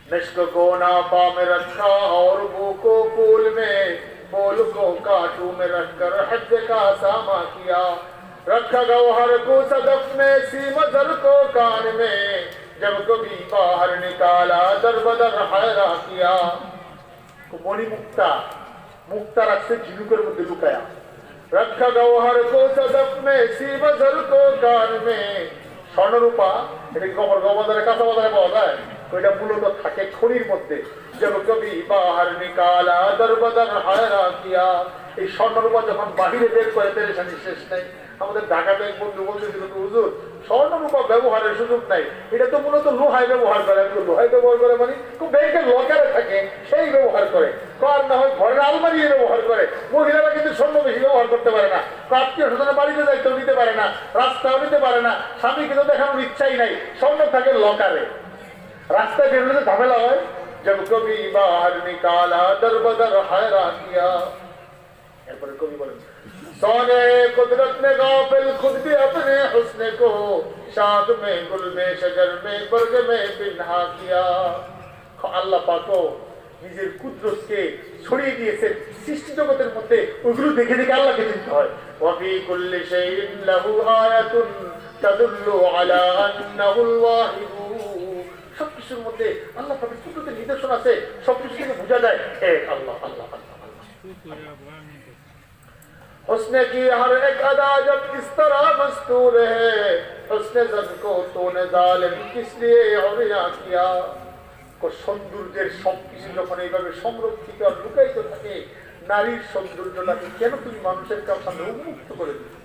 निष्क को नापा में रखा और वो को फूल में बोल को काटू में रखकर हज का सामा किया रखा गौहर को सदफ में सीमा दर को कान में जब कभी बाहर निकाला दर बदर हैरा किया मणि मुक्ता मुक्ता रखते झिनुकर मध्य लुकाया रखा गौहर को सदफ में सीमा दर को कान में স্বর্ণরূপা এটা গোবর গোবরে কাঁচা বাজারে পাওয়া যায় ওইটা মূলত থাকে খনির মধ্যে জব কবি বাহার নিকালা দরবদর হায়রা কিয়া এই স্বর্ণরূপা যখন বাহিরে বের করে পেরেশানি শেষ নেই আমাদের ঢাকাতে এক বন্ধু বলতেছিল হুজুর স্বর্ণরূপা ব্যবহারের সুযোগ নাই এটা তো মূলত লোহায় ব্যবহার করে লোহায় ব্যবহার করে মানে খুব ব্যাংকের লকারে থাকে সেই ব্যবহার করে কার না হয় ঘরের আলমারি ব্যবহার করে মহিলারা কিন্তু স্বর্ণ বেশি ব্যবহার করতে পারে না আত্মীয় স্বজনের বাড়িতে যাইতেও নিতে পারে না রাস্তাও নিতে পারে না স্বামীকে তো দেখানোর ইচ্ছাই নাই স্বর্ণ থাকে লকারে রাস্তায় বেরোলে ঝামেলা হয় जब कभी बाहर निकाला दर बदर हैरा किया এরপরে কবি বলেন सोने कुदरत ने गाफिल खुद भी अपने हुस्न को शाद में गुल में शजर में बर्ग में पिन्हा किया আল্লাহ পাকও নিজের কুদরতকে ছড়িয়ে দিয়েছে সৃষ্টি জগতের মধ্যে ওইগুলো দেখে দেখে আল্লাহকে চিনতে হয় ওয়াফি কুল্লি শাইইন লাহু আয়াতুন তাদুল্লু আলা আন্নাহুল ওয়াহিদ সবকিছুর মধ্যে আল্লাহ পাকের কুদরতের নিদর্শন আছে সবকিছু থেকে বোঝা যায় এক আল্লাহ আল্লাহ আল্লাহ उसने की हर एक अदा जब इस तरह मस्तूर है उसने जद को तूने जालिम किस लिए औरिया किया को সৌন্দর্যের সবকিছু যখন এইভাবে সংরক্ষিত আর লুকায়িত থাকে নারীর সৌন্দর্যটাকে কেন তুমি মানুষের কাছে উন্মুক্ত করে দিলে